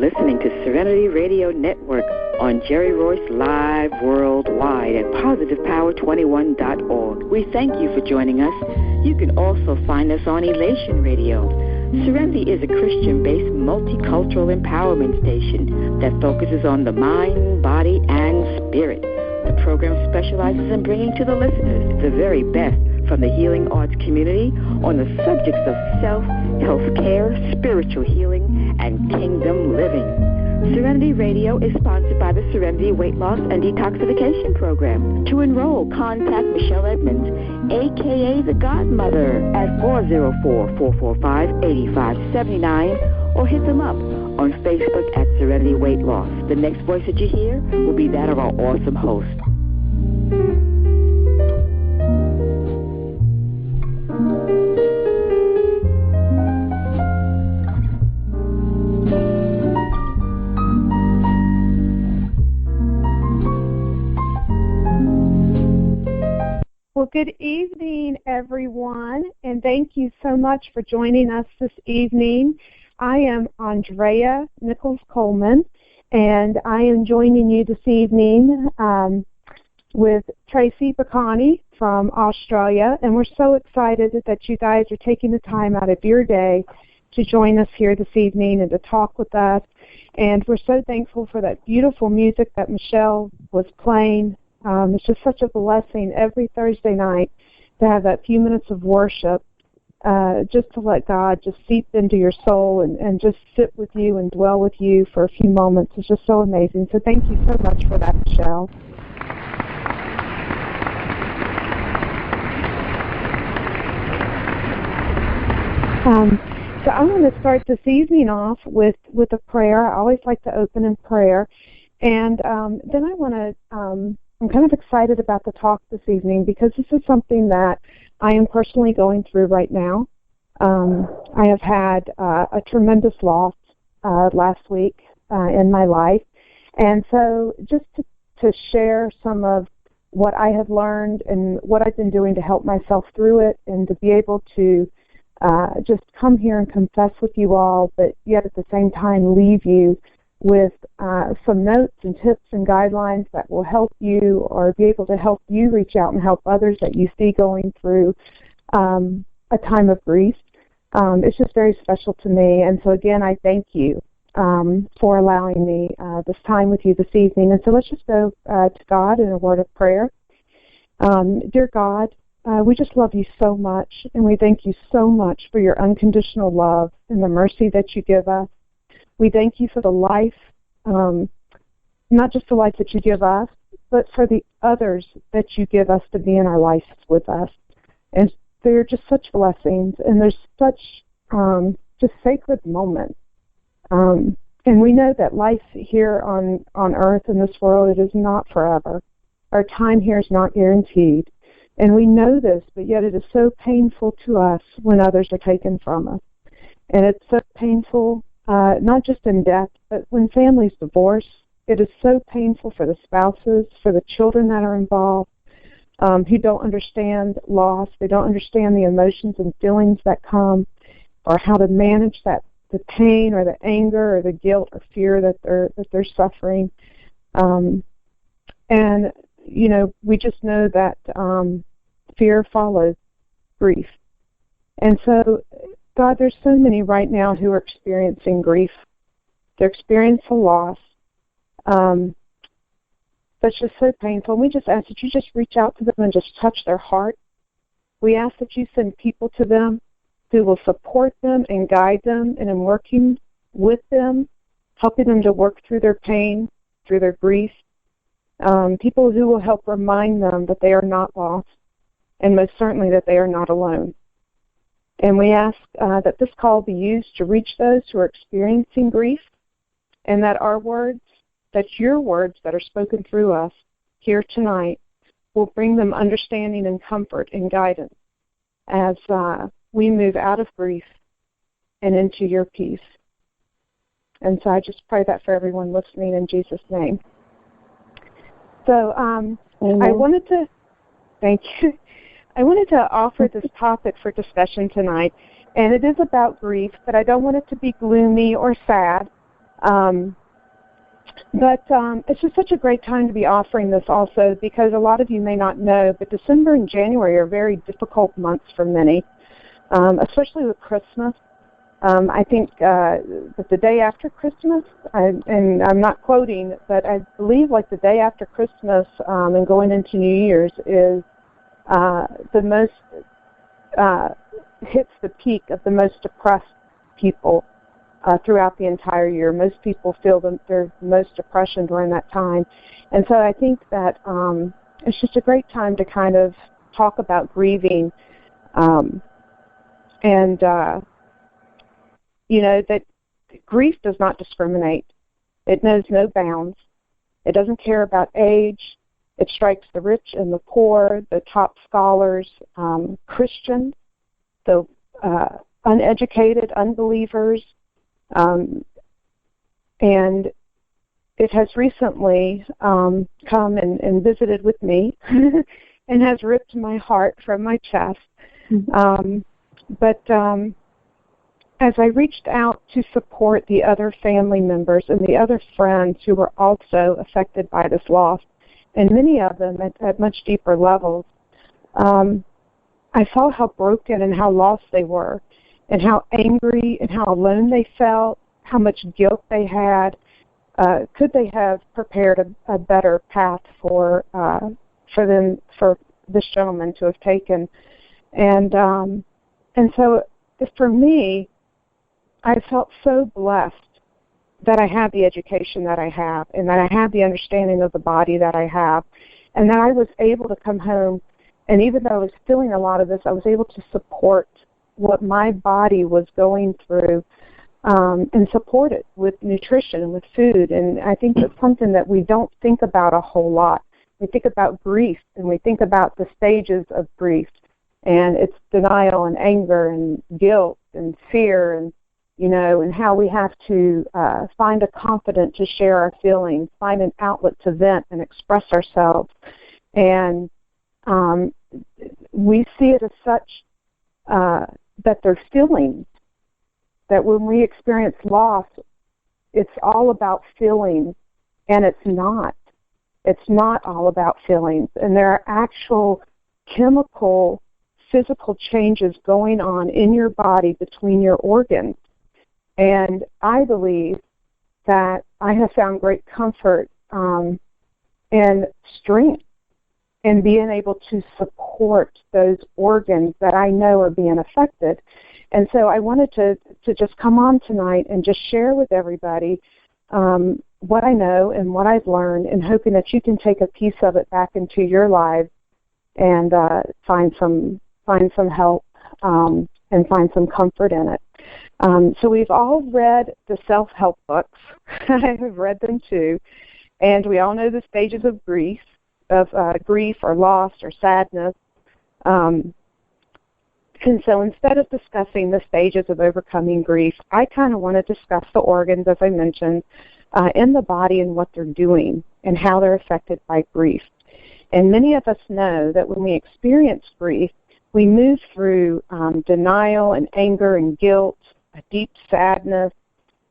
listening to Serenity Radio Network on Jerry Royce Live Worldwide at PositivePower21.org. We thank you for joining us. You can also find us on Elation Radio. Serenity is a Christian-based multicultural empowerment station that focuses on the mind, body, and spirit. The program specializes in bringing to the listeners the very best from the healing arts community on the subjects of self, health care, spiritual healing, and kingdom living. Serenity Radio is sponsored by the Serenity Weight Loss and Detoxification Program. To enroll, contact Michelle Edmonds, a.k.a. the Godmother, at 404-445-8579, or hit them up on Facebook at Serenity Weight Loss. The next voice that you hear will be that of our awesome host. Well, good evening, everyone, and thank you so much for joining us this evening. I am Andrea Nichols-Coleman, and I am joining you this evening with Tracy Bacani from Australia, and we're so excited that you guys are taking the time out of your day to join us here this evening and to talk with us. And we're so thankful for that beautiful music that Michelle was playing. It's just such a blessing every Thursday night to have that few minutes of worship, just to let God just seep into your soul and just sit with you and dwell with you for a few moments. It's just so amazing. So thank you so much for that, Michelle. So I want to start this evening off with a prayer. I always like to open in prayer. And then I want to... I'm kind of excited about the talk this evening because this is something that I am personally going through right now. I have had a tremendous loss last week in my life. And so just to share some of what I have learned and what I've been doing to help myself through it and to be able to just come here and confess with you all, but yet at the same time leave you with some notes and tips and guidelines that will help you or be able to help you reach out and help others that you see going through a time of grief. It's just very special to me. And so, again, I thank you for allowing me this time with you this evening. And so let's just go to God in a word of prayer. Dear God, we just love you so much, and we thank you so much for your unconditional love and the mercy that you give us. We thank you for the life, not just the life that you give us, but for the others that you give us to be in our lives with us. And they're just such blessings, and there's such just sacred moments. And we know that life here on earth in this world, it is not forever. Our time here is not guaranteed. And we know this, but yet it is so painful to us when others are taken from us. And it's so painful not just in death, but when families divorce, it is so painful for the spouses, for the children that are involved, who don't understand loss. They don't understand the emotions and feelings that come, or how to manage the pain or the anger or the guilt or fear that they're suffering. And you know, we just know that fear follows grief, and so. God, there's so many right now who are experiencing grief. They're experiencing loss. That's just so painful. We just ask that you just reach out to them and just touch their heart. We ask that you send people to them who will support them and guide them and in working with them, helping them to work through their pain, through their grief. People who will help remind them that they are not lost and most certainly that they are not alone. And we ask that this call be used to reach those who are experiencing grief, and that our words, that your words that are spoken through us here tonight will bring them understanding and comfort and guidance as we move out of grief and into your peace. And so I just pray that for everyone listening in Jesus' name. So I wanted to, thank you. I wanted to offer this topic for discussion tonight, and it is about grief, but I don't want it to be gloomy or sad. But it's just such a great time to be offering this also, because a lot of you may not know, but December and January are very difficult months for many, especially with Christmas. I think that the day after Christmas, and I'm not quoting, but I believe like the day after Christmas and going into New Year's is the most, hits the peak of the most depressed people throughout the entire year. Most people feel their most depression during that time. And so I think that it's just a great time to kind of talk about grieving and you know, that grief does not discriminate. It knows no bounds. It doesn't care about age. It strikes the rich and the poor, the top scholars, Christians, the uneducated, unbelievers. And it has recently come and visited with me and has ripped my heart from my chest. But as I reached out to support the other family members and the other friends who were also affected by this loss, and many of them at much deeper levels, I saw how broken and how lost they were, and how angry and how alone they felt, how much guilt they had. Could they have prepared a better path for this gentleman to have taken? And so for me, I felt so blessed that I have the education that I have, and that I have the understanding of the body that I have, and that I was able to come home, and even though I was feeling a lot of this, I was able to support what my body was going through, and support it with nutrition and with food. And I think that's something that we don't think about a whole lot. We think about grief, and we think about the stages of grief, and it's denial and anger and guilt and fear, and and how we have to find a confidant to share our feelings, find an outlet to vent and express ourselves. And we see it as such that they're feelings, that when we experience loss, it's all about feelings, and it's not. It's not all about feelings. And there are actual chemical, physical changes going on in your body between your organs. And I believe that I have found great comfort and strength in being able to support those organs that I know are being affected. And so I wanted to just come on tonight and just share with everybody what I know and what I've learned, and hoping that you can take a piece of it back into your lives and find some help and find some comfort in it. So we've all read the self-help books. I have read them too. And we all know the stages of grief or loss or sadness. And so instead of discussing the stages of overcoming grief, I kind of want to discuss the organs, as I mentioned, in the body and what they're doing and how they're affected by grief. And many of us know that when we experience grief, we move through denial and anger and guilt, a deep sadness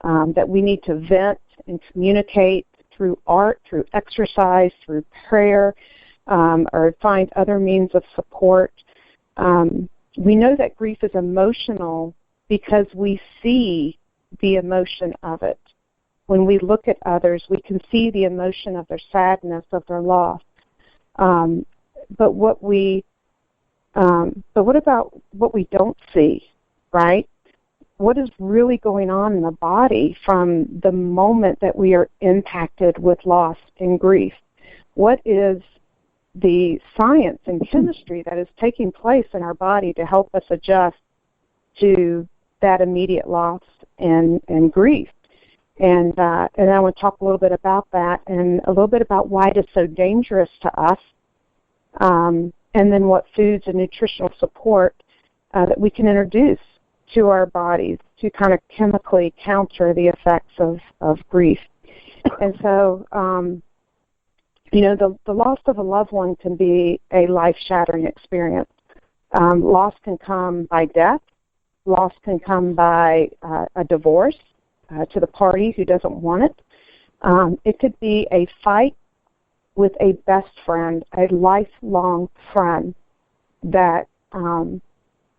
that we need to vent and communicate through art, through exercise, through prayer, or find other means of support. We know that grief is emotional because we see the emotion of it. When we look at others, we can see the emotion of their sadness, of their loss. But what about what we don't see, right? What is really going on in the body from the moment that we are impacted with loss and grief? What is the science and chemistry that is taking place in our body to help us adjust to that immediate loss and grief? And I want to talk a little bit about that, and a little bit about why it is so dangerous to us, and then what foods and nutritional support that we can introduce to our bodies to kind of chemically counter the effects of grief. And so, the loss of a loved one can be a life-shattering experience. Loss can come by death. Loss can come by a divorce. to the party who doesn't want it. It could be a fight with a best friend, a lifelong friend that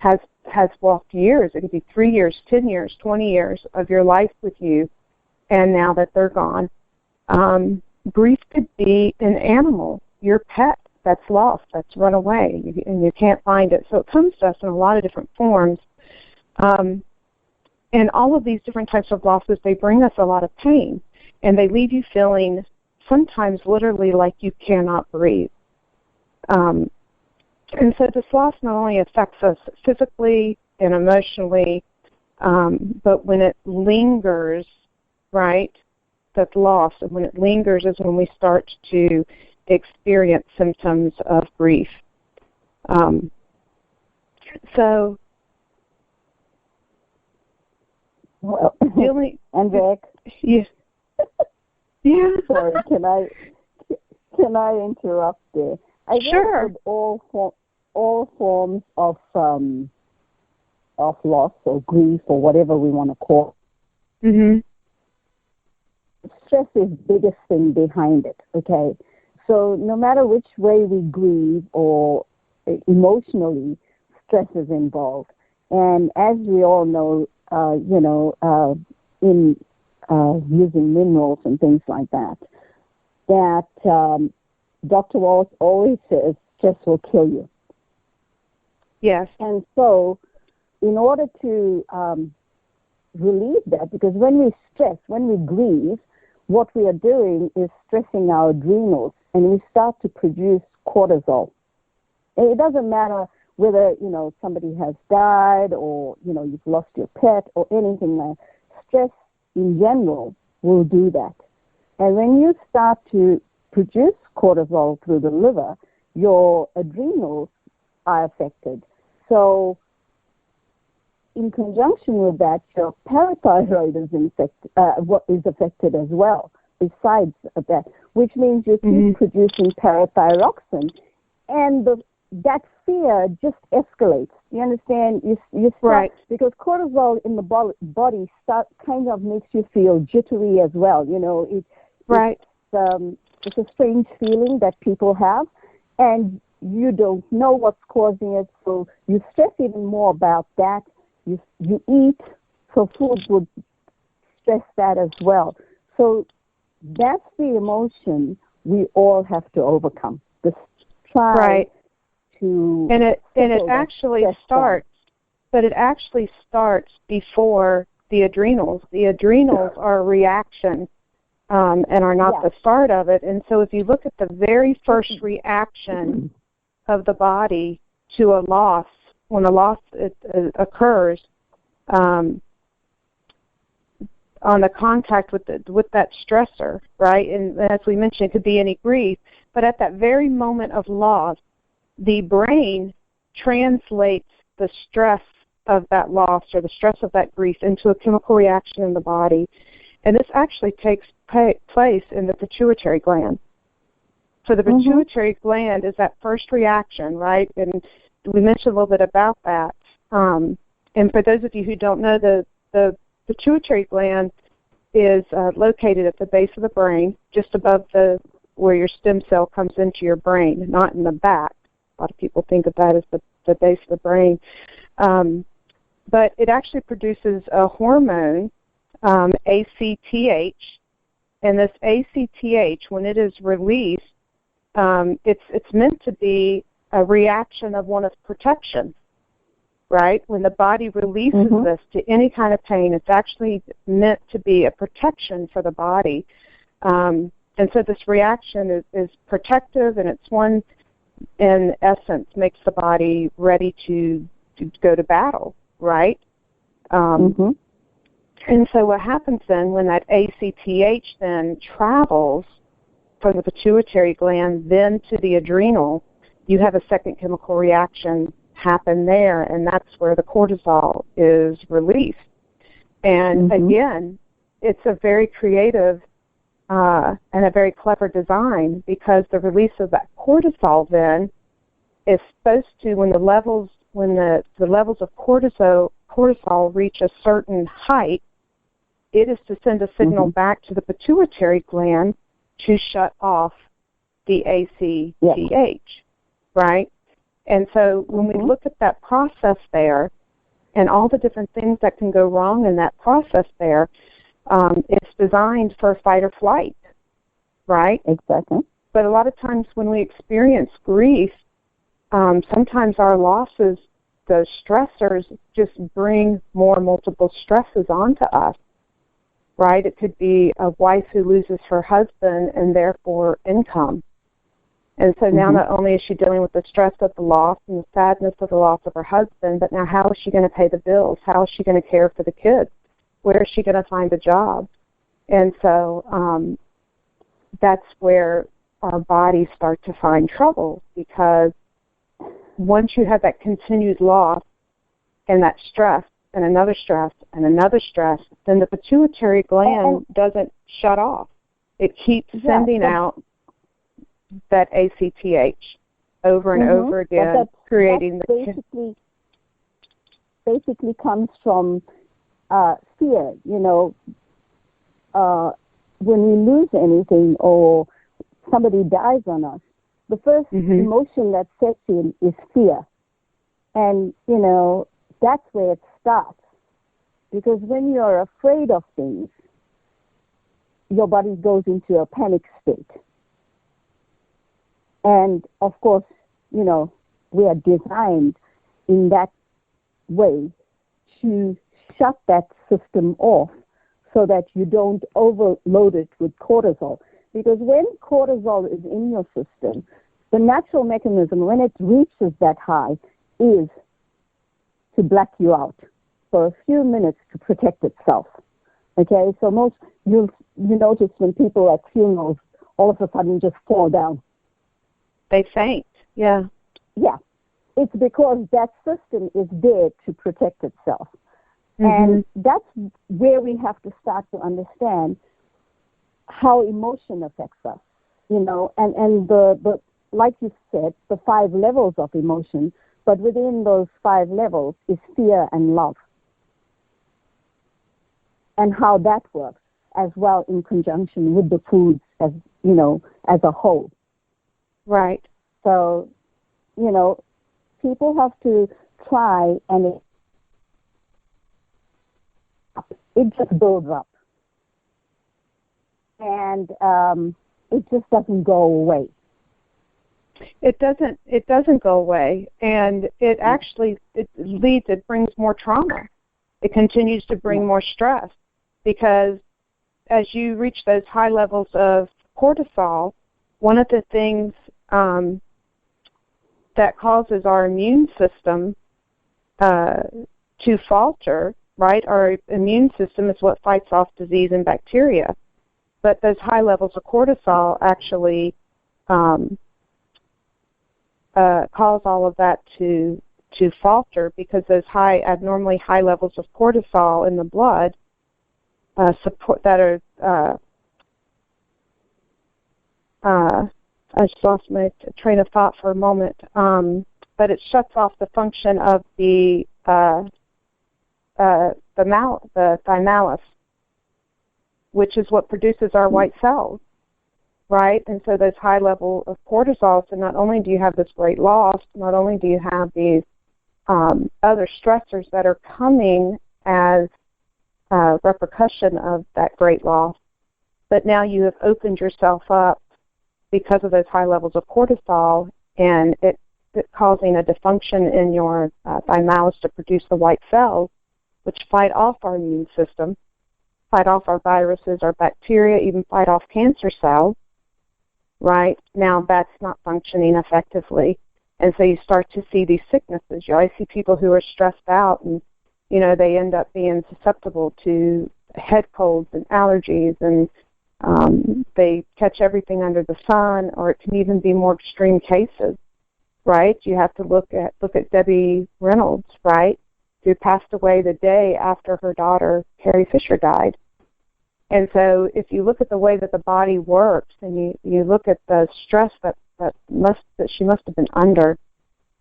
has walked years. It could be 3 years, 10 years, 20 years of your life with you, and now that they're gone. Grief could be an animal, your pet that's lost, that's run away, and you can't find it. So it comes to us in a lot of different forms. And all of these different types of losses, they bring us a lot of pain, and they leave you feeling sometimes literally like you cannot breathe. And so this loss not only affects us physically and emotionally, but when it lingers, right, that's lost. And when it lingers is when we start to experience symptoms of grief. Well, feeling, and Vic, yeah. Yeah. Sorry, can I interrupt there? I Sure. guess with all forms of loss or grief or whatever we want to call it, Mhm. stress is the biggest thing behind it, okay? So no matter which way we grieve or emotionally, stress is involved. And as we all know, in using minerals and things like that, Dr. Wallace always says stress will kill you. Yes. And so in order to relieve that, because when we stress, when we grieve, what we are doing is stressing our adrenals, and we start to produce cortisol. And it doesn't matter whether, somebody has died or, you've lost your pet or anything like that. Stress in general will do that. And when you start to produce cortisol through the liver, your adrenals are affected. So in conjunction with that, your parathyroid is affected as well, besides that, which means you keep producing parathyroxine, and that fear just escalates. You understand? You start, right. Because cortisol in the body kind of makes you feel jittery as well. Right. It's a strange feeling that people have, and you don't know what's causing it, so you stress even more about that. You eat, so food would stress that as well. So that's the emotion we all have to overcome. This try right. to and it actually starts, but it actually starts before the adrenals. The adrenals are a reaction and are not the start of it. And so if you look at the very first reaction of the body to a loss, when a loss occurs, on the contact with that stressor, right? And as we mentioned, it could be any grief, but at that very moment of loss, the brain translates the stress of that loss or the stress of that grief into a chemical reaction in the body. And this actually takes place in the pituitary gland. So the pituitary gland is that first reaction, right? And we mentioned a little bit about that. And for those of you who don't know, the pituitary gland is located at the base of the brain, just above where your stem cell comes into your brain, not in the back. A lot of people think of that as the base of the brain. But it actually produces a hormone, ACTH, and this ACTH, when it is released, it's meant to be a reaction of one of protection, right? When the body releases this to any kind of pain, it's actually meant to be a protection for the body. And so this reaction is protective, and it's one, in essence, makes the body ready to go to battle, right? And so what happens then when that ACTH then travels from the pituitary gland then to the adrenal, you have a second chemical reaction happen there, and that's where the cortisol is released. And again, it's a very creative and a very clever design, because the release of that cortisol then is supposed to, when the levels of cortisol reach a certain height, it is to send a signal back to the pituitary gland to shut off the ACTH, right? And so when we look at that process there and all the different things that can go wrong in that process there, it's designed for fight or flight, right? Exactly. But a lot of times when we experience grief, sometimes our losses, the stressors, just bring more multiple stresses onto us, right? It could be a wife who loses her husband and therefore income. And so now not only is she dealing with the stress of the loss and the sadness of the loss of her husband, but now how is she going to pay the bills? How is she going to care for the kids? Where is she going to find a job? And so that's where our bodies start to find trouble, because once you have that continued loss and that stress and another stress and another stress, then the pituitary gland doesn't shut off. It keeps sending out that ACTH over and over again, creating that basically comes from fear. You know, when we lose anything or somebody dies on us, the first emotion that sets in is fear. And, you know, that's where it starts. Because when you're afraid of things, your body goes into a panic state. And, of course, you know, we are designed in that way to shut that system off so that you don't overload it with cortisol. Because when cortisol is in your system, the natural mechanism, when it reaches that high, is to black you out for a few minutes to protect itself. Okay, so you notice when people at funerals all of a sudden just fall down. They faint, yeah. Yeah, it's because that system is there to protect itself. And that's where we have to start to understand how emotion affects us, you know, and the like you said, the 5 levels of emotion, but within those 5 levels is fear and love. And how that works as well in conjunction with the foods as, you know, as a whole. Right. So, you know, people have to try, and it just builds up. And it just doesn't go away. It doesn't go away, and it brings more trauma. It continues to bring more stress, because as you reach those high levels of cortisol, one of the things that causes our immune system to falter, right? Our immune system is what fights off disease and bacteria. But those high levels of cortisol actually cause all of that to falter, because those abnormally high levels of cortisol in the blood I just lost my train of thought for a moment, but it shuts off the function of the thymallus, which is what produces our white cells, right? And so those high level of cortisol, so not only do you have this great loss, not only do you have these other stressors that are coming as a repercussion of that great loss, but now you have opened yourself up because of those high levels of cortisol, and it causing a dysfunction in your thymallus to produce the white cells, which fight off our immune system, fight off our viruses, our bacteria, even fight off cancer cells, right? Now that's not functioning effectively. And so you start to see these sicknesses. You always see people who are stressed out, and, you know, they end up being susceptible to head colds and allergies, and they catch everything under the sun, or it can even be more extreme cases, right? You have to look at Debbie Reynolds, right, who passed away the day after her daughter, Carrie Fisher, died. And so if you look at the way that the body works, and you look at the stress that she must have been under,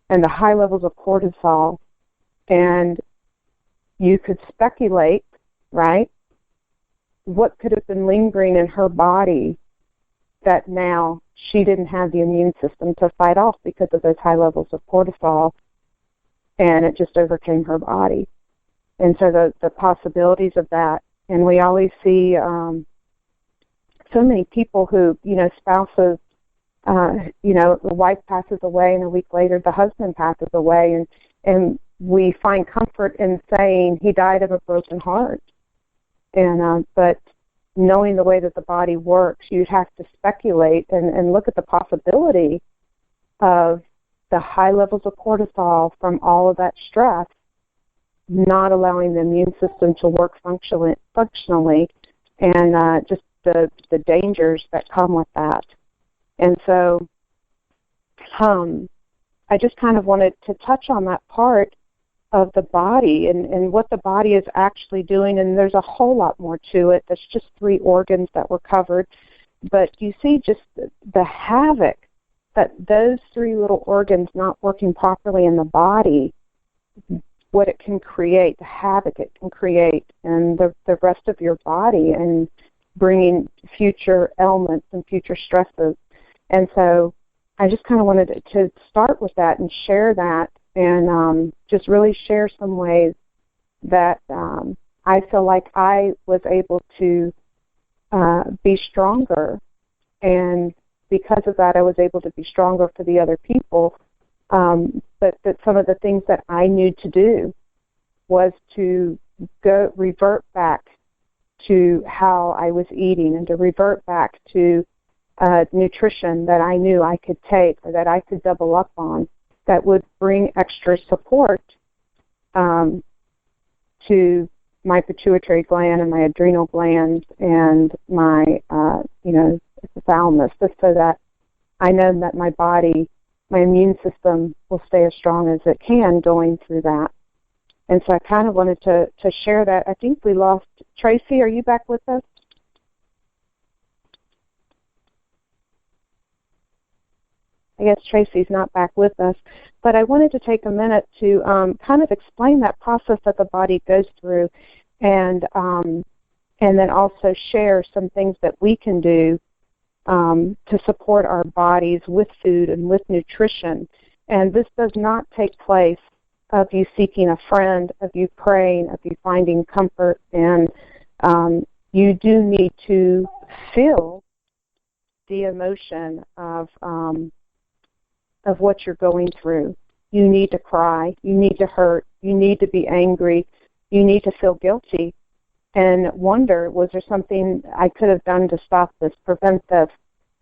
and the high levels of cortisol, and you could speculate, right, what could have been lingering in her body that now she didn't have the immune system to fight off because of those high levels of cortisol, and it just overcame her body. And so the possibilities of that, and we always see so many people who, spouses, the wife passes away and a week later the husband passes away, and we find comfort in saying he died of a broken heart. And but knowing the way that the body works, you have to speculate and look at the possibility of the high levels of cortisol from all of that stress not allowing the immune system to work functionally, and just the dangers that come with that. And so I just kind of wanted to touch on that part of the body and what the body is actually doing, and there's a whole lot more to it. That's just 3 organs that were covered. But you see just the havoc that those 3 little organs not working properly in the body, what it can create, the havoc it can create in the rest of your body, and bringing future ailments and future stresses. And so I just kind of wanted to start with that and share that, and just really share some ways that I feel like I was able to be stronger, and because of that I was able to be stronger for the other people. But that some of the things that I knew to do was to revert back to how I was eating, and to revert back to nutrition that I knew I could take, or that I could double up on, that would bring extra support to my pituitary gland and my adrenal glands and my, thalamus, just so that I know that my body, my immune system will stay as strong as it can going through that. And so I kind of wanted to share that. I think we lost Tracy. Are you back with us? I guess Tracy's not back with us. But I wanted to take a minute to kind of explain that process that the body goes through, and then also share some things that we can do to support our bodies with food and with nutrition. And this does not take place of you seeking a friend, of you praying, of you finding comfort. And you do need to feel the emotion of what you're going through. You need to cry. You need to hurt. You need to be angry. You need to feel guilty and wonder, was there something I could have done to stop this, prevent this?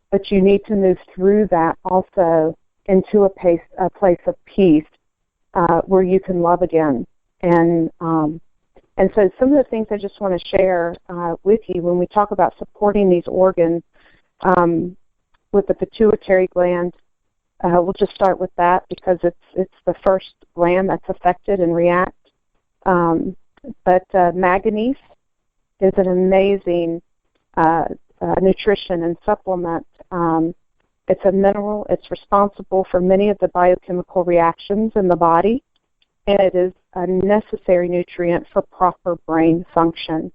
But you need to move through that also into a place of peace where you can love again. And so some of the things I just want to share with you when we talk about supporting these organs with the pituitary gland. We'll just start with that because it's the first gland that's affected and reacts. But manganese is an amazing nutrition and supplement. It's a mineral. It's responsible for many of the biochemical reactions in the body, and it is a necessary nutrient for proper brain function.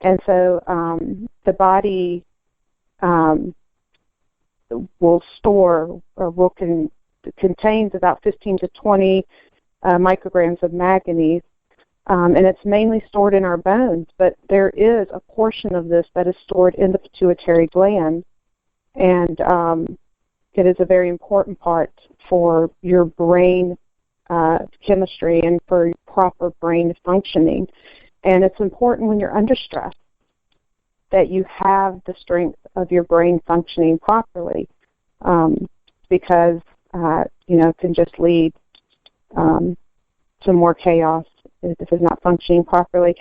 And so the body will store or contains about 15 to 20 micrograms of manganese, and it's mainly stored in our bones, but there is a portion of this that is stored in the pituitary gland, and it is a very important part for your brain chemistry and for proper brain functioning. And it's important when you're under stress that you have the strength of your brain functioning properly, because it can just lead to more chaos if it's not functioning properly.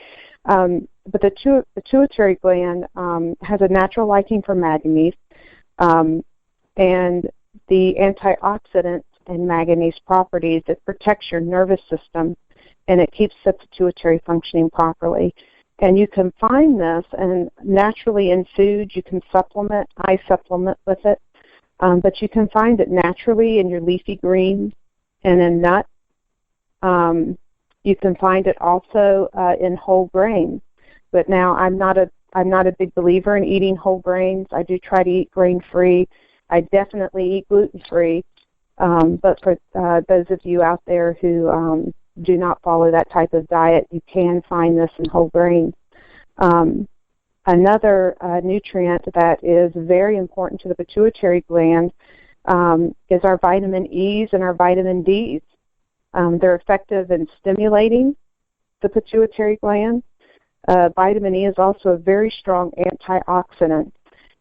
But the pituitary gland has a natural liking for manganese, and the antioxidant and manganese properties, it protects your nervous system, and it keeps the pituitary functioning properly. And you can find this, and naturally in food you can supplement. I supplement with it, but you can find it naturally in your leafy greens and in nuts. You can find it also in whole grains. But now I'm not a I'm not a big believer in eating whole grains. I do try to eat grain-free. I definitely eat gluten-free. But for those of you out there who do not follow that type of diet, you can find this in whole grains. Another nutrient that is very important to the pituitary gland is our vitamin E's and our vitamin D's. They're effective in stimulating the pituitary gland. Vitamin E is also a very strong antioxidant,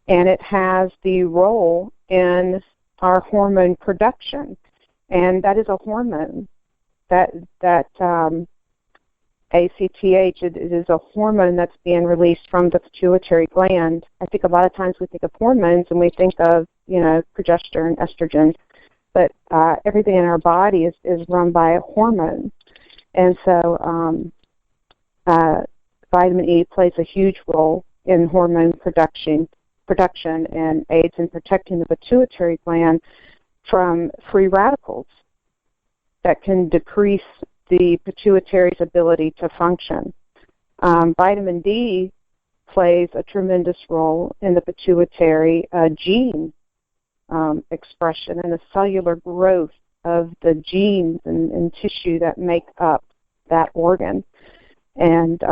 and it has the role in our hormone production, and that is a hormone. That ACTH, it is a hormone that's being released from the pituitary gland. I think a lot of times we think of hormones and we think of, progesterone, estrogen, but everything in our body is run by a hormone. And so vitamin E plays a huge role in hormone production and aids in protecting the pituitary gland from free radicals that can decrease the pituitary's ability to function. Vitamin D plays a tremendous role in the pituitary gene expression and the cellular growth of the genes and tissue that make up that organ, and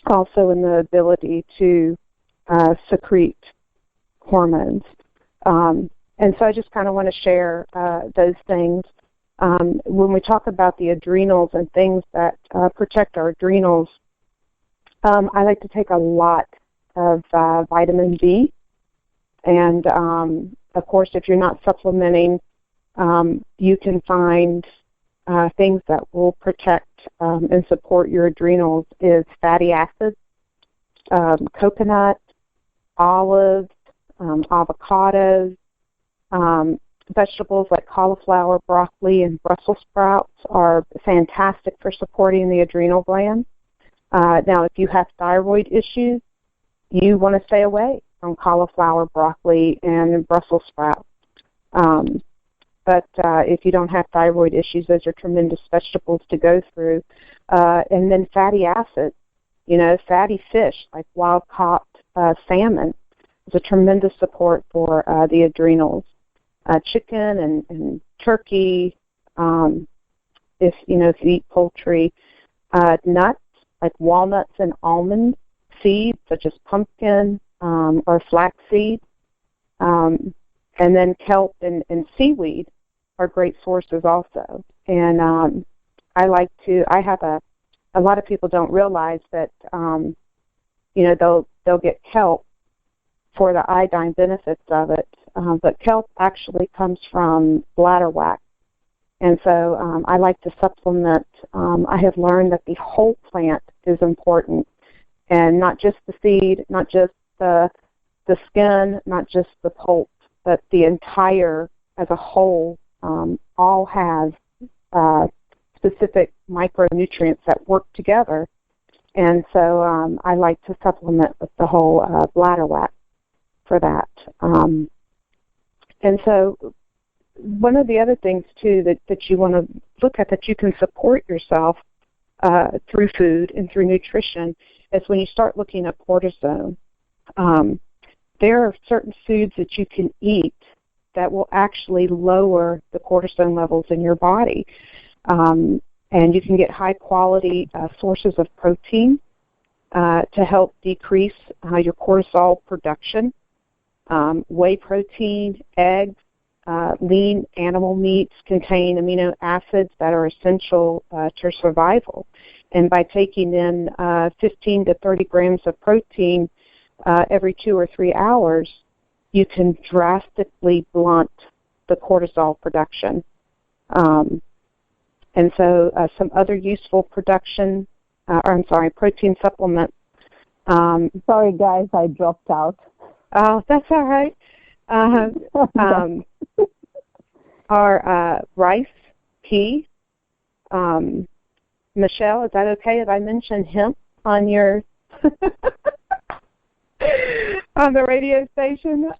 also in the ability to secrete hormones. And so I just kind of want to share those things. When we talk about the adrenals and things that protect our adrenals, I like to take a lot of vitamin D. And, of course, if you're not supplementing, you can find things that will protect and support your adrenals is fatty acids, coconut, olives, avocados, vegetables like cauliflower, broccoli, and Brussels sprouts are fantastic for supporting the adrenal gland. Now, if you have thyroid issues, you want to stay away from cauliflower, broccoli, and Brussels sprouts. But if you don't have thyroid issues, those are tremendous vegetables to go through. And then fatty acids, fatty fish like wild-caught salmon is a tremendous support for the adrenals. Chicken and turkey, if you eat poultry, nuts like walnuts and almond seeds such as pumpkin or flaxseed, and then kelp and seaweed are great sources also. And I have a lot of people don't realize that they'll get kelp for the iodine benefits of it. But kelp actually comes from bladderwrack. And so I like to supplement. I have learned that the whole plant is important, and not just the seed, not just the skin, not just the pulp, but the entire as a whole all has specific micronutrients that work together. And so I like to supplement with the whole bladderwrack for that. And so one of the other things, too, that you want to look at that you can support yourself through food and through nutrition is when you start looking at cortisone. There are certain foods that you can eat that will actually lower the cortisone levels in your body. And you can get high-quality sources of protein to help decrease your cortisol production. Whey protein, eggs, lean animal meats contain amino acids that are essential to survival. And by taking in 15 to 30 grams of protein every 2 or 3 hours, you can drastically blunt the cortisol production. And so some other useful protein supplements. Sorry, guys, I dropped out. Oh, that's all right. Our rice, pea. Michelle, is that okay if I mention hemp on your on the radio station?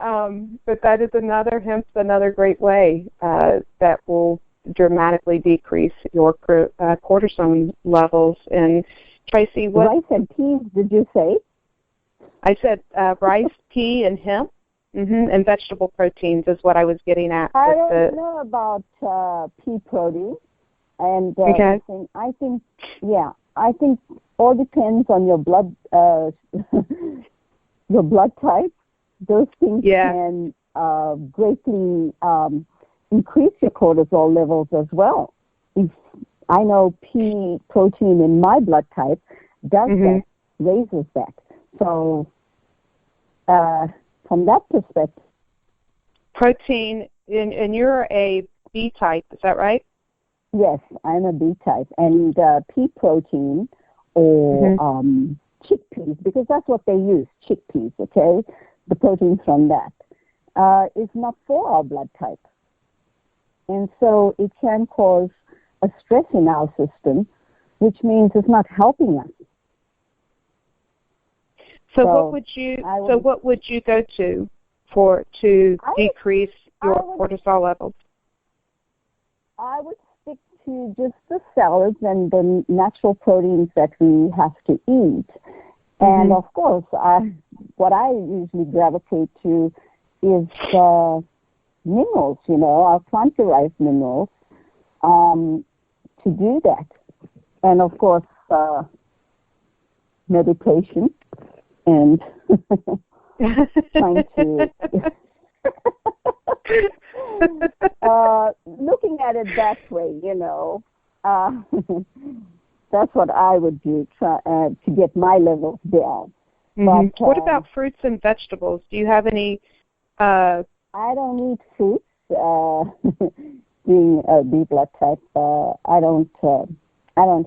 But that is hemp's another great way that will dramatically decrease your cortisone levels. And Tracy, what? Rice and peas, did you say? I said rice, pea, and hemp, and vegetable proteins is what I was getting at. I don't know about pea protein, and okay. I think all depends on your blood your blood type. Those things can greatly increase your cortisol levels as well. If I know pea protein in my blood type does that, raises that. So from that perspective, protein, and you're a B type, is that right? Yes, I'm a B type, and pea protein or chickpeas, because that's what they use, chickpeas. Okay, the protein from that is not for our blood type, and so it can cause a stress in our system, which means it's not helping us. So what would you go to decrease your cortisol levels? I would stick to just the salads and the natural proteins that we have to eat. And of course, what I usually gravitate to is minerals, our plant-derived minerals, to do that. And of course, meditation and trying to looking at it that way, that's what I would do to get my levels down. But, what about fruits and vegetables? Do you have any? I don't eat fruits. Being a B blood type, I don't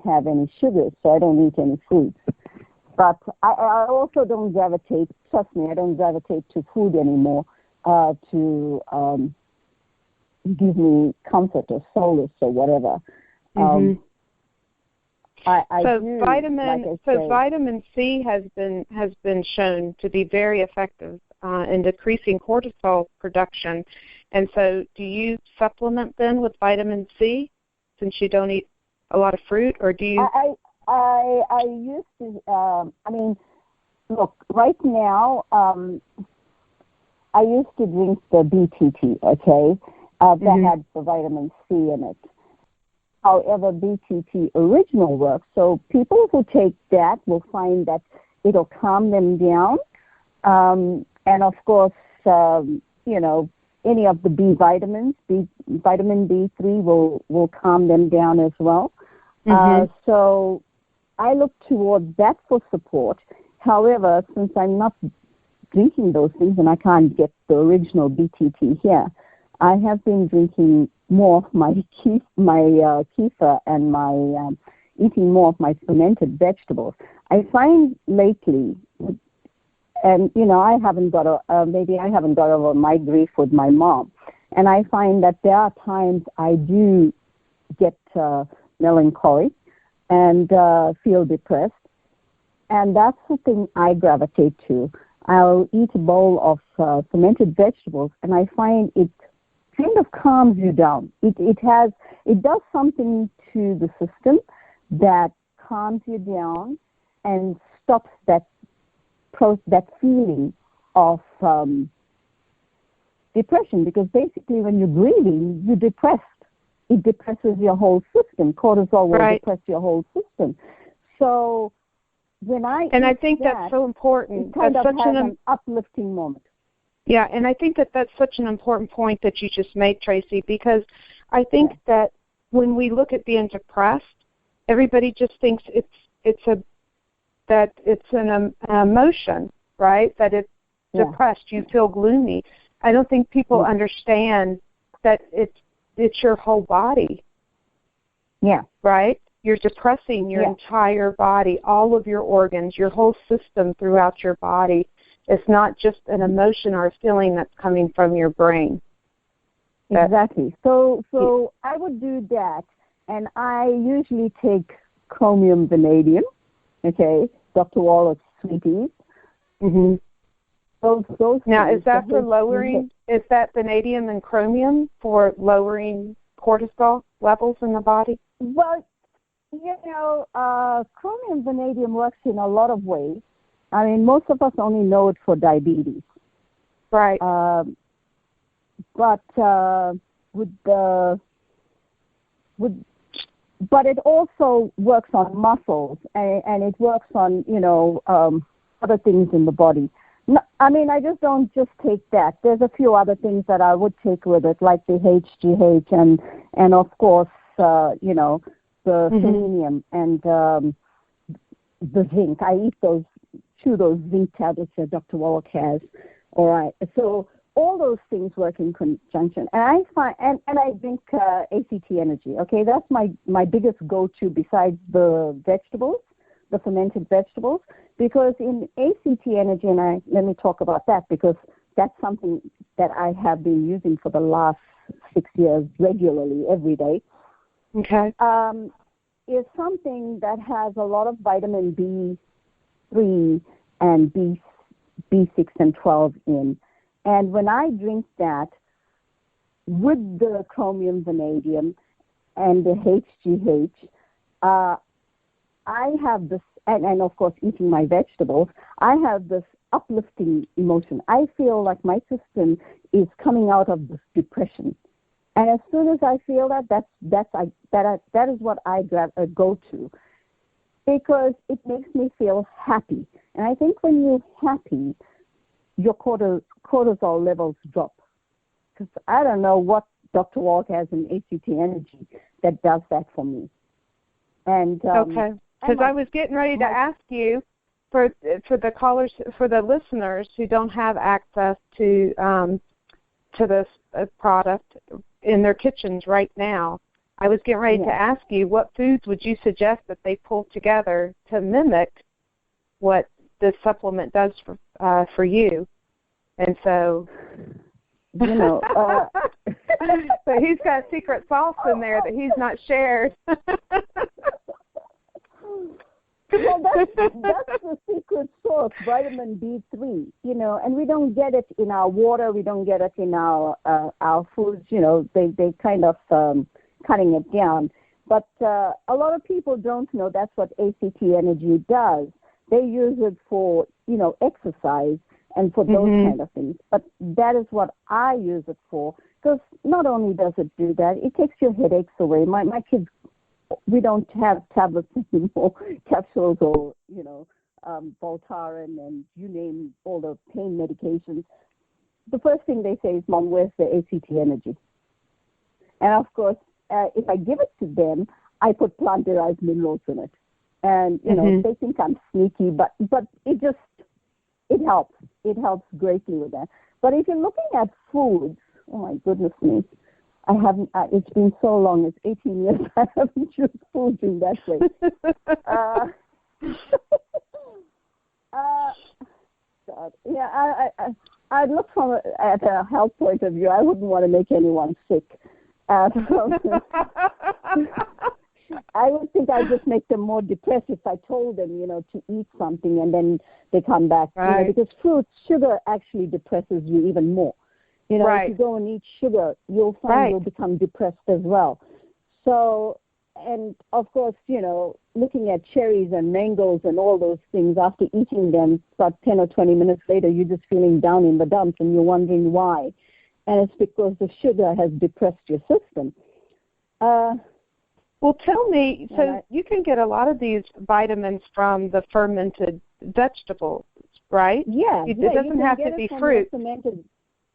have any sugars, so I don't eat any fruits. But I also don't gravitate. Trust me, I don't gravitate to food anymore to give me comfort or solace or whatever. Vitamin C has been shown to be very effective in decreasing cortisol production. And so, do you supplement then with vitamin C since you don't eat a lot of fruit, or do you? I used to. Look, right now, I used to drink the BTT. Okay, that had the vitamin C in it. However, BTT original works. So people who take that will find that it'll calm them down. And of course, any of the B vitamins, vitamin B3 will calm them down as well. So I look towards that for support. However, since I'm not drinking those things and I can't get the original BTT here, I have been drinking more of my kefir and my eating more of my fermented vegetables. I find lately, and I haven't got over my grief with my mom, and I find that there are times I do get melancholy and feel depressed, and that's the thing I gravitate to. I'll eat a bowl of fermented vegetables, and I find it kind of calms you down. It does something to the system that calms you down and stops that feeling of depression, because basically when you're grieving, you're depressed. It depresses your whole system. Cortisol will depress your whole system. So I think that's so important. It kind of has an uplifting moment. Yeah, and I think that's such an important point that you just made, Tracy, because I think that when we look at being depressed, everybody just thinks it's an emotion, right? That it's depressed, you feel gloomy. I don't think people understand that it's your whole body. Yeah. Right? You're depressing your entire body, all of your organs, your whole system throughout your body. It's not just an emotion or a feeling that's coming from your brain. Exactly. So I would do that, and I usually take chromium vanadium, Dr. Wallach's sweeties. Those now, is that for lowering, is that vanadium and chromium for lowering cortisol levels in the body? Well, chromium vanadium works in a lot of ways. I mean, most of us only know it for diabetes. Right. But it also works on muscles, and it works on, other things in the body. No, I mean, I just don't just take that. There's a few other things that I would take with it, like the HGH and of course, the selenium and the zinc. I chew those zinc tablets that Dr. Wallach has. All right. So all those things work in conjunction. And I find, and I drink ACT Energy. Okay, that's my biggest go-to besides the vegetables, the fermented vegetables, because in ACT Energy, and let me talk about that because that's something that I have been using for the last 6 years regularly every day. Okay. Is something that has a lot of vitamin B3 and B6 and 12 in. And when I drink that with the chromium, vanadium, and the HGH, I have this, and of course eating my vegetables, I have this uplifting emotion. I feel like my system is coming out of this depression. And as soon as I feel that is what I go to, because it makes me feel happy. And I think when you're happy, your cortisol levels drop. Because I don't know what Dr. Wallach has in ACT Energy that does that for me. And okay, because I was getting ready to ask you for the callers, for the listeners who don't have access to this product in their kitchens right now. I was getting ready to ask you, what foods would you suggest that they pull together to mimic what this supplement does for you? And so, so he's got secret sauce in there that he's not shared. Well, that's the secret sauce, vitamin B3, and we don't get it in our water, we don't get it in our foods, they kind of cutting it down. But a lot of people don't know that's what ACT Energy does. They use it for, exercise and for those kind of things. But that is what I use it for, because not only does it do that, it takes your headaches away. My kids, we don't have tablets anymore, capsules or, Voltaren and you name all the pain medications. The first thing they say is, Mom, where's the ACT Energy? And, of course, if I give it to them, I put plant-derived minerals in it. And, they think I'm sneaky, but it helps. It helps greatly with that. But if you're looking at foods, oh, my goodness me, I haven't, it's been so long, it's 18 years, I haven't used foods in that way. God. Yeah, I look at a health point of view, I wouldn't want to make anyone sick. I would think I'd just make them more depressed if I told them, to eat something and then they come back. Right. Because sugar actually depresses you even more. Right. If you go and eat sugar, you'll find you'll become depressed as well. So, and of course, looking at cherries and mangoes and all those things, after eating them, about 10 or 20 minutes later, you're just feeling down in the dumps and you're wondering why. And it's because the sugar has depressed your system. Well, tell me, so you can get a lot of these vitamins from the fermented vegetables, right? Yeah. It doesn't have to be fruit.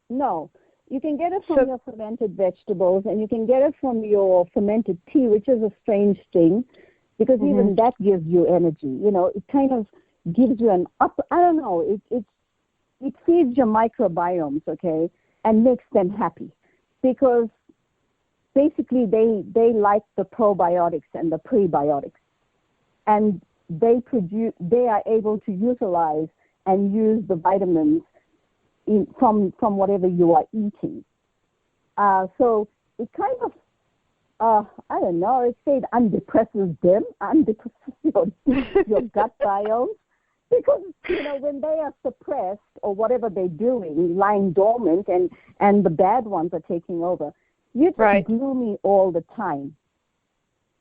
No. You can get it from your fermented vegetables, and you can get it from your fermented tea, which is a strange thing, because even that gives you energy. It kind of gives you an up. I don't know. It feeds your microbiomes, okay, and makes them happy, because basically they like the probiotics and the prebiotics, and they are able to utilize and use the vitamins from whatever you are eating. So it kind of, I don't know, it said undepresses them, undepresses your gut biome, because, when they are suppressed or whatever they're doing, lying dormant and the bad ones are taking over, you're just gloomy all the time.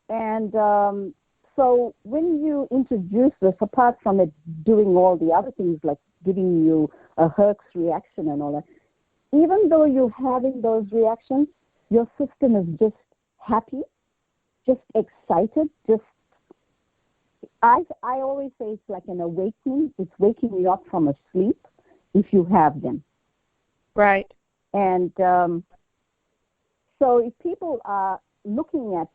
And so when you introduce this, apart from it doing all the other things like giving you a Herx reaction and all that, even though you're having those reactions, your system is just happy, just excited, just I always say it's like an awakening. It's waking you up from a sleep if you have them. Right. And so if people are looking at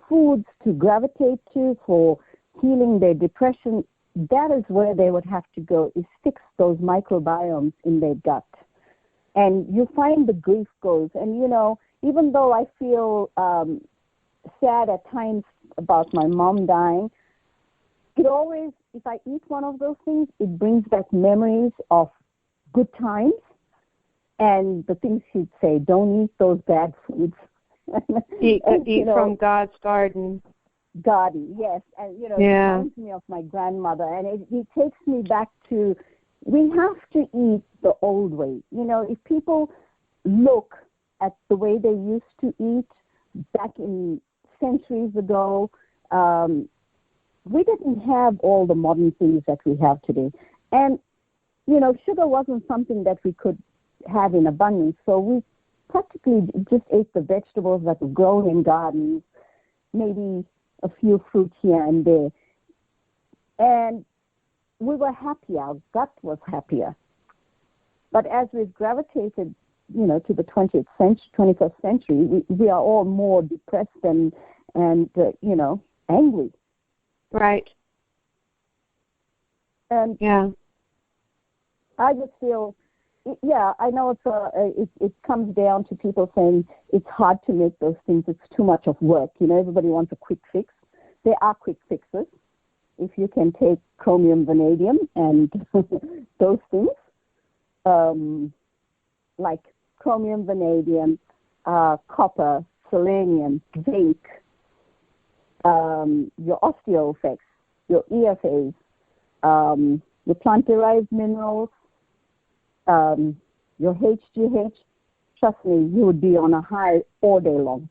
foods to gravitate to for healing their depression, that is where they would have to go, is fix those microbiomes in their gut. And you find the grief goes. And, you know, even though I feel sad at times about my mom dying, it always, if I eat one of those things, it brings back memories of good times and the things she'd say, don't eat those bad foods. Eat from God's garden. Garden, yes. And, you know, It reminds me of my grandmother. And it takes me back to, we have to eat the old way. You know, if people look at the way they used to eat back in centuries ago, we didn't have all the modern things that we have today. And, you know, sugar wasn't something that we could have in abundance. So we practically just ate the vegetables that were grown in gardens, maybe a few fruits here and there. And we were happier. Our gut was happier. But as we've gravitated, you know, to the 21st century, we are all more depressed and you know, angry. Right. And I just feel, I know it comes down to people saying it's hard to make those things. It's too much of work. You know, everybody wants a quick fix. There are quick fixes. If you can take chromium, vanadium, and those things, like chromium, vanadium, copper, selenium, zinc, your osteoFX, your EFAs, your plant-derived minerals, your HGH, trust me, you would be on a high all day long.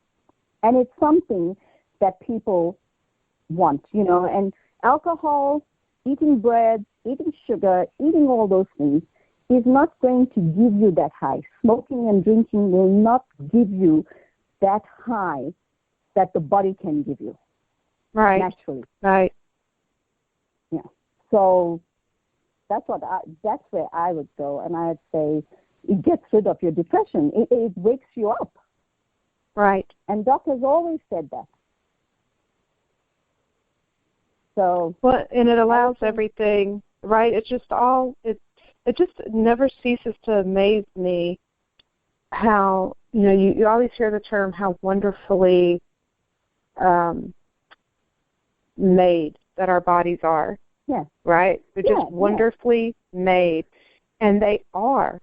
And it's something that people want, you know, and alcohol, eating bread, eating sugar, eating all those things is not going to give you that high. Smoking and drinking will not give you that high that the body can give you. Right. Naturally. Right. Yeah. So that's where I would go, and I'd say it gets rid of your depression. It wakes you up. Right. And doctors always said that. So and it allows everything, right? It's just it just never ceases to amaze me how, you know, you always hear the term how wonderfully made that our bodies are. Yeah. Right? They're just wonderfully made. And they are.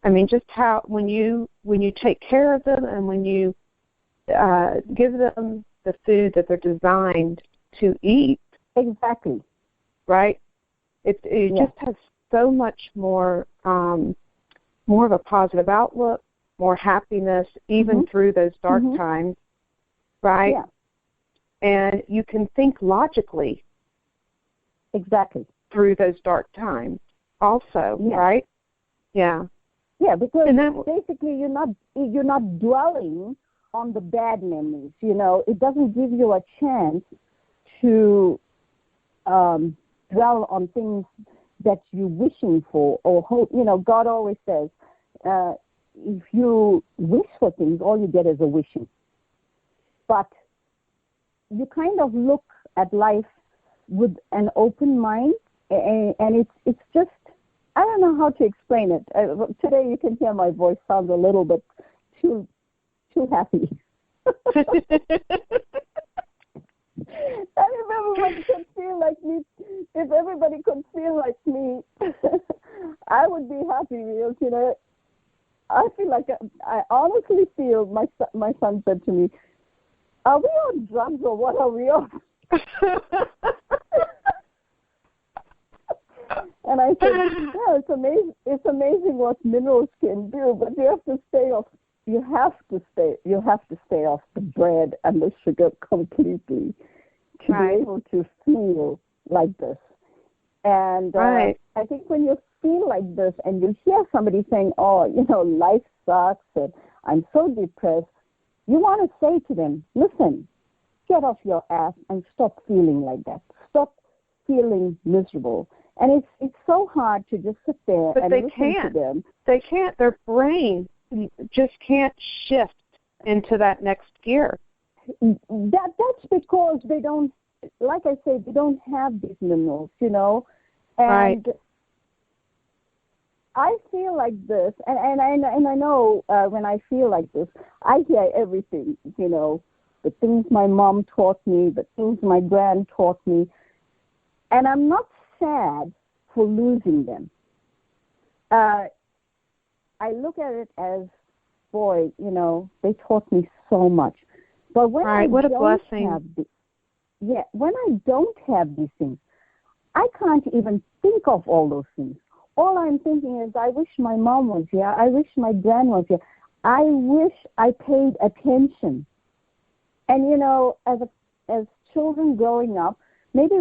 I mean, just how when you take care of them and when you give them the food that they're designed to eat. Exactly. Right? It just has so much more of a positive outlook, more happiness, even through those dark times. Right? Yeah. And you can think logically. Exactly. Through those dark times also, right? Yeah. Yeah, because basically you're not dwelling on the bad memories, you know. It doesn't give you a chance to dwell on things that you're wishing for or hope. You know, God always says, if you wish for things, all you get is a wishing. But you kind of look at life with an open mind, and it's just, I don't know how to explain it. Today you can hear my voice sounds a little bit too happy. And if everybody could feel like me, if everybody could feel like me, I would be happy. You know, I feel like I honestly feel. My son said to me, "Are we on drugs or what are we on?" And I said, "Yeah, it's amazing. It's amazing what minerals can do, but you have to stay off. You have to stay off the bread and the sugar completely to be able to feel like this. And I think when you feel like this and you hear somebody saying, oh, life sucks and I'm so depressed, you want to say to them, listen, get off your ass and stop feeling like that. Stop feeling miserable. And it's so hard to just sit there and listen to them. They can't. Their brain just can't shift into that next gear. That's because they don't, like I said, they don't have these minerals, And I feel like this, and I know when I feel like this, I hear everything, the things my mom taught me, the things my grand taught me, and I'm not sad for losing them. I look at it as, boy, they taught me so much. But when what a blessing. When I don't have these things, I can't even think of all those things. All I'm thinking is, I wish my mom was here. I wish my grand was here. I wish I paid attention. And, as children growing up, maybe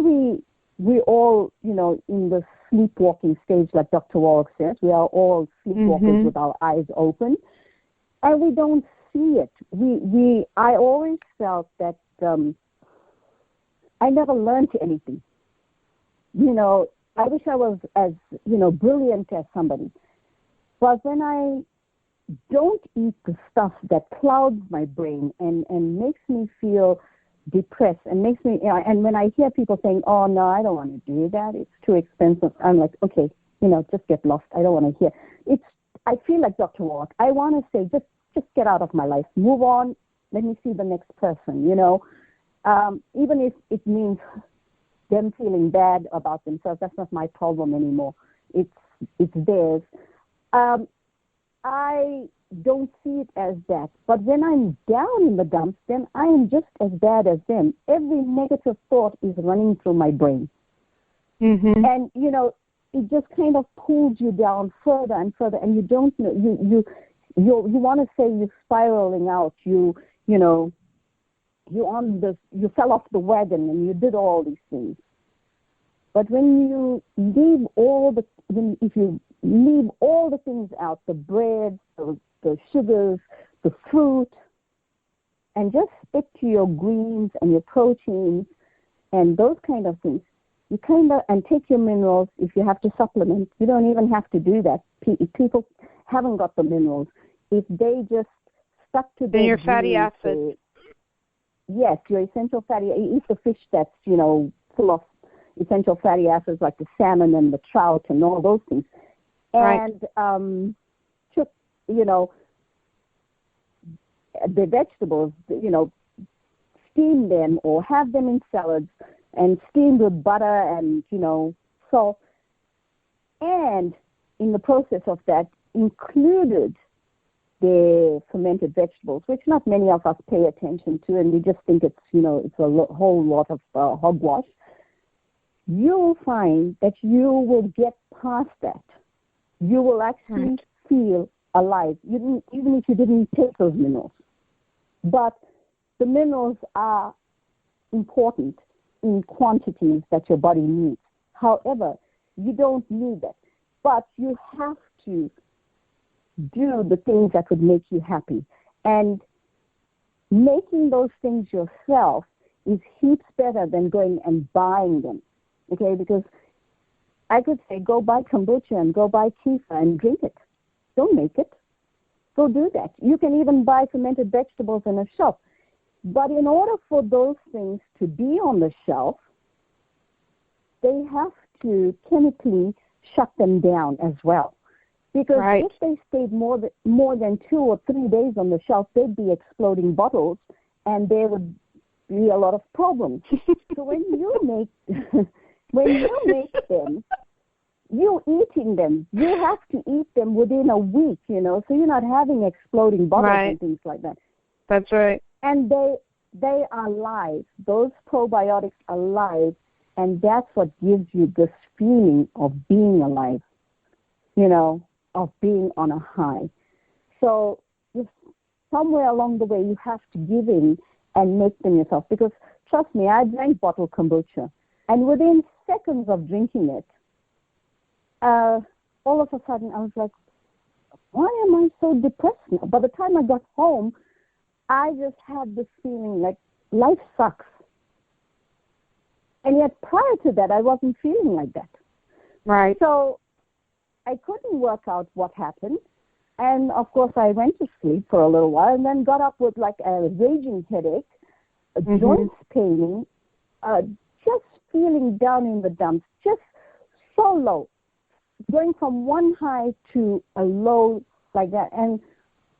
we all, in the sleepwalking stage, like Dr. Wallach says, we are all sleepwalkers with our eyes open, and we don't see it. I always felt that I never learned anything. I wish I was as, brilliant as somebody. But when I don't eat the stuff that clouds my brain and makes me feel depressed and makes me, and when I hear people saying, oh, no, I don't want to do that, it's too expensive, I'm like, okay, just get lost. I don't want to hear. I feel like Dr. Wallach. I want to say, just get out of my life. Move on. Let me see the next person, even if it means them feeling bad about themselves. That's not my problem anymore. It's theirs. I don't see it as that. But when I'm down in the dumps, then I am just as bad as them. Every negative thought is running through my brain. And, it just kind of pulls you down further and further, and you don't know, you want to say you're spiraling out, you fell off the wagon and you did all these things. But when you leave if you leave all the things out, the bread, the sugars, the fruit, and just stick to your greens and your proteins and those kind of things, and take your minerals. If you have to supplement, you don't even have to do that. If people haven't got the minerals, if they just stuck to your fatty acids. Yes, your essential fatty. Eat the fish that's full of essential fatty acids, like the salmon and the trout and all those things, and just the vegetables, steam them or have them in salads and steamed with butter and salt, and in the process of that included the fermented vegetables, which not many of us pay attention to, and we just think it's it's a whole lot of hogwash. You'll find that you will get past that. You will actually feel alive, even if you didn't take those minerals. But the minerals are important in quantities that your body needs. However, you don't need that. But you have to do the things that would make you happy. And making those things yourself is heaps better than going and buying them. Okay, because I could say, go buy kombucha and go buy kefir and drink it. Don't make it. Go do that. You can even buy fermented vegetables in a shop. But in order for those things to be on the shelf, they have to chemically shut them down as well. Because if they stayed more than 2 or 3 days on the shelf, they'd be exploding bottles, and there would be a lot of problems. So when you make them, you're eating them. You have to eat them within a week, so you're not having exploding bottles and things like that. That's right. And they are live. Those probiotics are live, and that's what gives you this feeling of being alive, of being on a high. So if somewhere along the way you have to give in and make them yourself, because trust me, I drank bottled kombucha. And within seconds of drinking it, all of a sudden I was like, why am I so depressed now? By the time I got home, I just had this feeling like life sucks. And yet prior to that, I wasn't feeling like that. Right. So I couldn't work out what happened. And, of course, I went to sleep for a little while and then got up with like a raging headache, joints paining, just feeling down in the dumps, just so low, going from one high to a low like that. And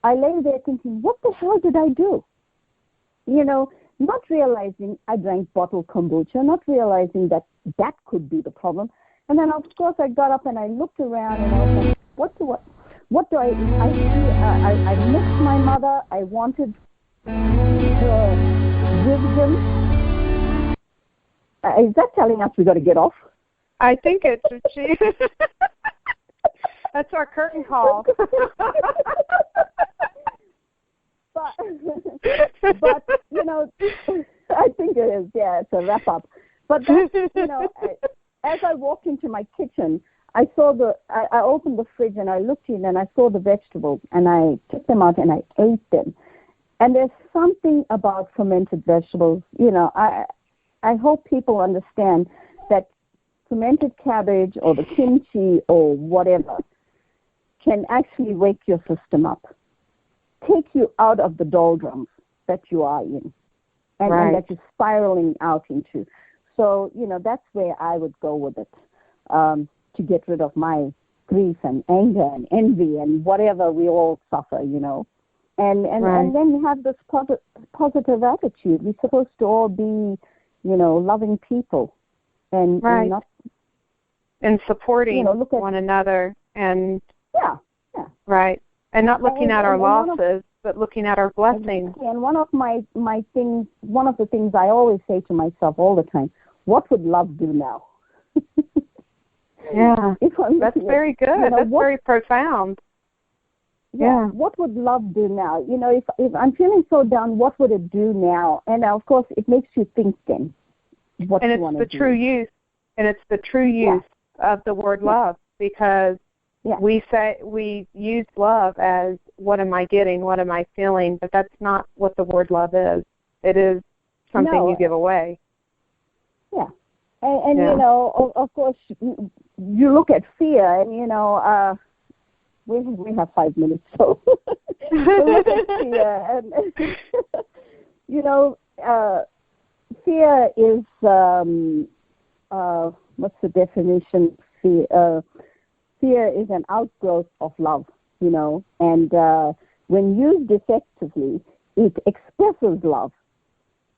I lay there thinking, what the hell did I do? You know, not realizing I drank bottled kombucha, not realizing that that could be the problem. And then, of course, I got up and I looked around and I was like, what do I missed my mother. I wanted her wisdom. Is that telling us we got to get off? I think it's that's our curtain call. but you know, I think it is. Yeah, it's a wrap up. But that's, you know, as I walked into my kitchen, I opened the fridge and I looked in and I saw the vegetables and I took them out and I ate them. And there's something about fermented vegetables. You know, I hope people understand that fermented cabbage or the kimchi or whatever can actually wake your system up, take you out of the doldrums that you are in and that you're spiraling out into. So, you know, that's where I would go with it, to get rid of my grief and anger and envy and whatever we all suffer, you know. And then have this positive attitude. We're supposed to all be, you know, loving people and not... And supporting one another and... Yeah. Right. And not looking at our losses, but looking at our blessings. And one of the things I always say to myself all the time, what would love do now? Yeah. That's very good. You know, that's very profound. Yeah. What would love do now? You know, if I'm feeling so down, what would it do now? And of course, it makes you think then. What and you it's want the to true do. use. And it's the true use of the word love, because we use love as what am I getting, what am I feeling, but that's not what the word love is. It is something you give away. Yeah. And you know, of course, you look at fear, and you know, we have 5 minutes, so we look at fear, and you know, fear is what's the definition? Fear is an outgrowth of love, you know, and when used effectively, it expresses love.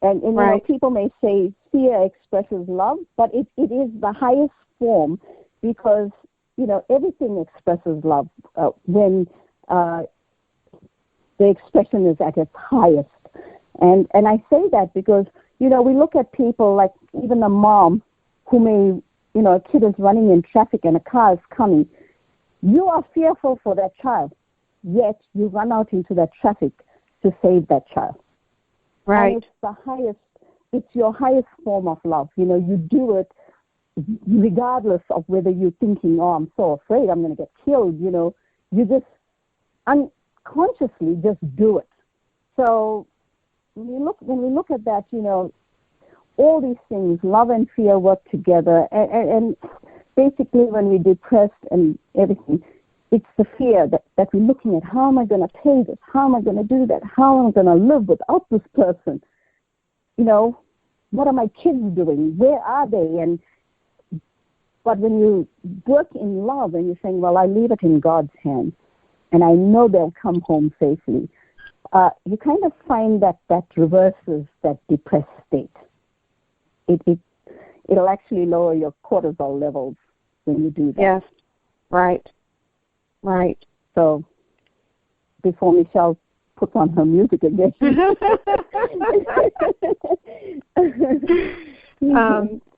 And you know, people may say fear expresses love, but it is the highest form, because, you know, everything expresses love when the expression is at its highest. And I say that because, you know, we look at people like even a mom who may, you know, a kid is running in traffic and a car is coming. You are fearful for that child, yet you run out into that traffic to save that child. Right. And it's your highest form of love. You know, you do it regardless of whether you're thinking, oh, I'm so afraid I'm going to get killed. You know, you just unconsciously just do it. So when we look at that, you know, all these things, love and fear work together. And basically when we're depressed and everything, it's the fear that we're looking at. How am I going to pay this? How am I going to do that? How am I going to live without this person? You know, what are my kids doing? Where are they? But when you work in love and you're saying, well, I leave it in God's hands, and I know they'll come home safely, you kind of find that reverses that depressed state. It'll actually lower your cortisol levels when you do that. Yes, right. So before Michelle puts on her music again.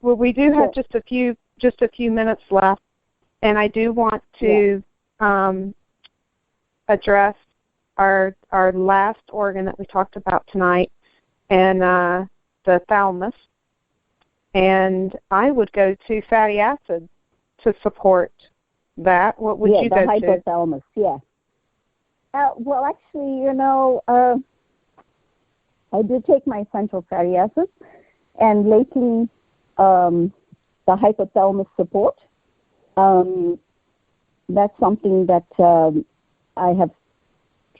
Well, we do have just a few minutes left, and I do want to address our last organ that we talked about tonight, and the thalamus, and I would go to fatty acid to support that. What would you go to? Yeah, the hypothalamus, yeah. Well, actually, I do take my essential fatty acids, and lately the hypothalamus support, that's something that I have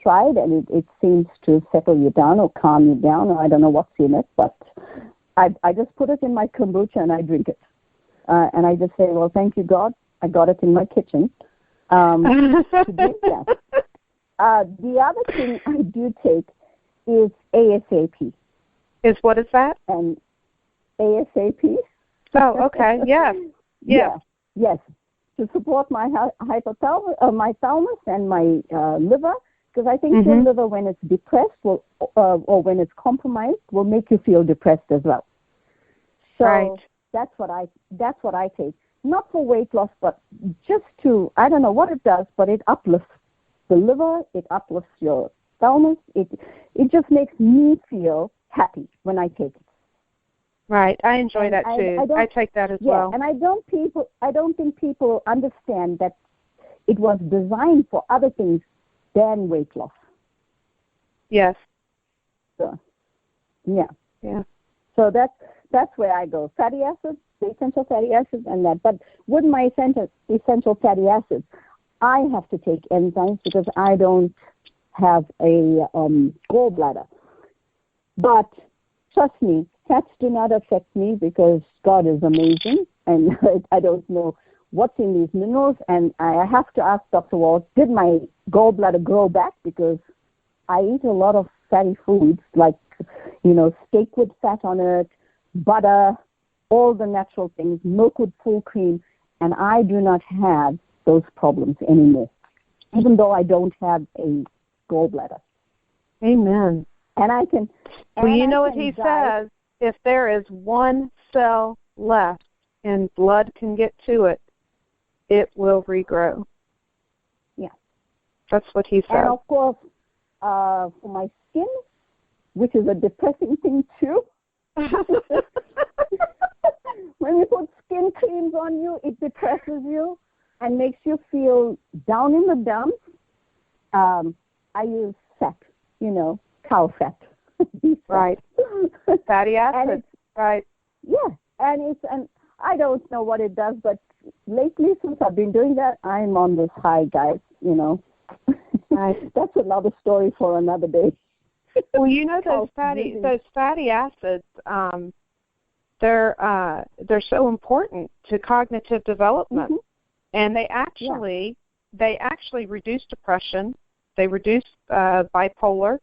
tried, and it seems to settle you down or calm you down. I don't know what's in it, but I just put it in my kombucha and I drink it. And I just say, well, thank you, God. I got it in my kitchen to drink that. The other thing I do take is ASAP. What is that? And ASAP. Oh, okay. Yes. Yeah. Yes. To support my hypothalamus, my thalamus and my liver, because I think your liver, when it's depressed or when it's compromised, will make you feel depressed as well. So right. That's what I take. Not for weight loss, but just to, I don't know what it does, but it uplifts the liver, it uplifts your thalamus. It just makes me feel happy when I take it. Right. I enjoy that too. I take that as well. And I don't think people understand that it was designed for other things than weight loss. Yes. So, yeah. Yeah. So that's where I go. Fatty acids, the essential fatty acids, and that. But with my essential fatty acids, I have to take enzymes because I don't have a gallbladder. But trust me, fats do not affect me because God is amazing, and I don't know what's in these minerals. And I have to ask Dr. Walsh, did my gallbladder grow back? Because I eat a lot of fatty foods like, steak with fat on it, butter, all the natural things, milk with full cream, and I do not have those problems anymore, even though I don't have a gallbladder. Amen. And I can. Well, you know what he says, if there is one cell left and blood can get to it, it will regrow. Yeah. That's what he says. And of course, for my skin, which is a depressing thing too, when you put skin creams on you, it depresses you and makes you feel down in the dumps. I use fat, cow fat. Right. Fatty acids. Right. Yeah, and I don't know what it does, but lately since I've been doing that, I'm on this high, guys. Right. That's another story for another day. Well, those fatty acids, they're so important to cognitive development, and they actually reduce depression. They reduce bipolar,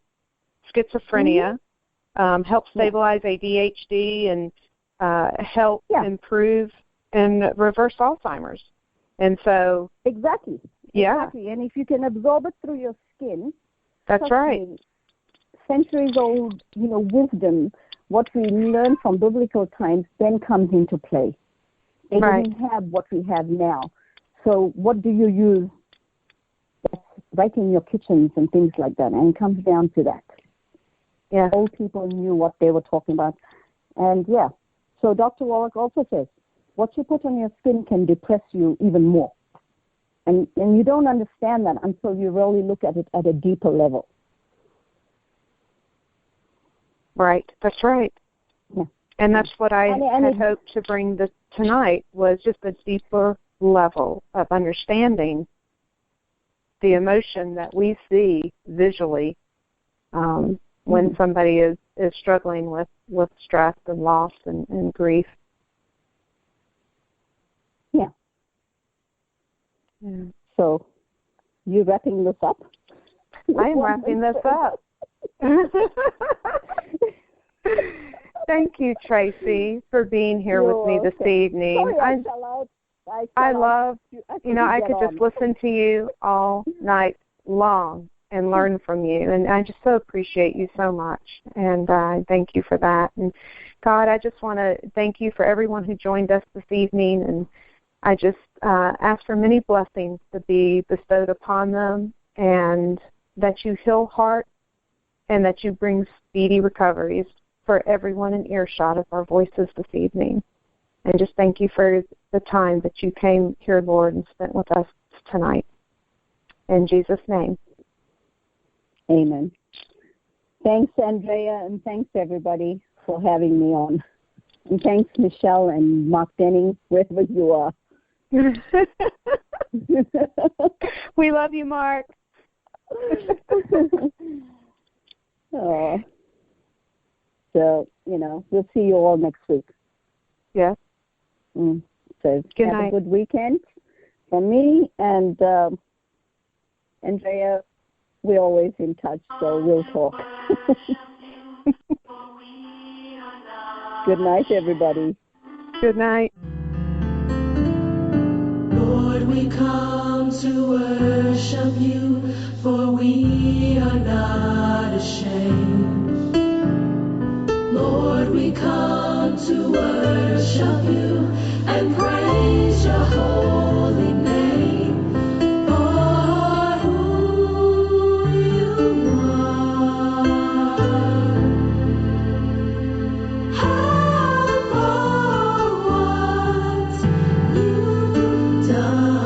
schizophrenia, help stabilize ADHD, and help improve and reverse Alzheimer's. And so exactly. And if you can absorb it through your skin, that's right. Centuries old, wisdom, what we learn from biblical times then comes into play. They didn't have what we have now. So what do you use that's right in your kitchens and things like that? And it comes down to that. Yeah. Old people knew what they were talking about. And so Dr. Wallach also says, what you put on your skin can depress you even more. And you don't understand that until you really look at it at a deeper level. Right, that's right. Yeah. And that's what I had hoped to bring tonight, was just a deeper level of understanding the emotion that we see visually when somebody is struggling with stress and loss and grief. Yeah. Yeah. So, you wrapping this up? I am wrapping this up. Thank you, Tracy, for being here with me this evening. Sorry, I love, I could just listen to you all night long and learn from you, and I just so appreciate you so much, and I thank you for that. And God, I just want to thank you for everyone who joined us this evening, and I just ask for many blessings to be bestowed upon them, and that you heal hearts, and that you bring speedy recoveries for everyone in earshot of our voices this evening. And just thank you for the time that you came here, Lord, and spent with us tonight. In Jesus' name. Amen. Thanks, Andrea, and thanks, everybody, for having me on. And thanks, Michelle and Mark Denning, wherever you are. We love you, Mark. Oh. So, we'll see you all next week. Yes. So good have night. a good weekend from me, and Andrea, we're always in touch, so we'll talk. Good night, everybody. Good night. Lord, we come to worship you, for we are not ashamed. Lord, we come to worship you and praise your holy name for who you are. And for what you've done.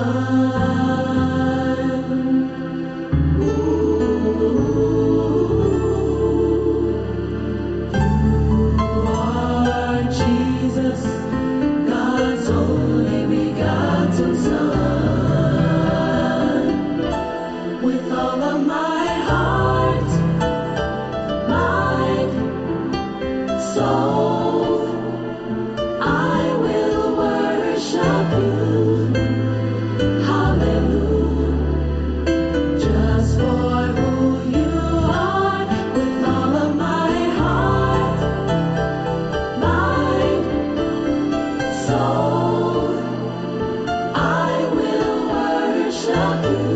You are Jesus, God's only begotten Son. With all of my heart, mind, soul, I will worship you. Hallelujah. Just for who you are, with all of my heart, mind, soul, I will worship you.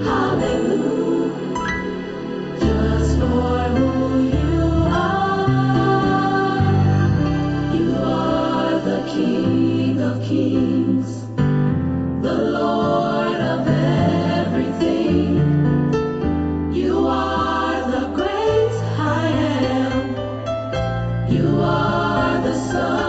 Hallelujah. Just for who you are the King of Kings, the Lord of everything. You are the great I am. You are the Son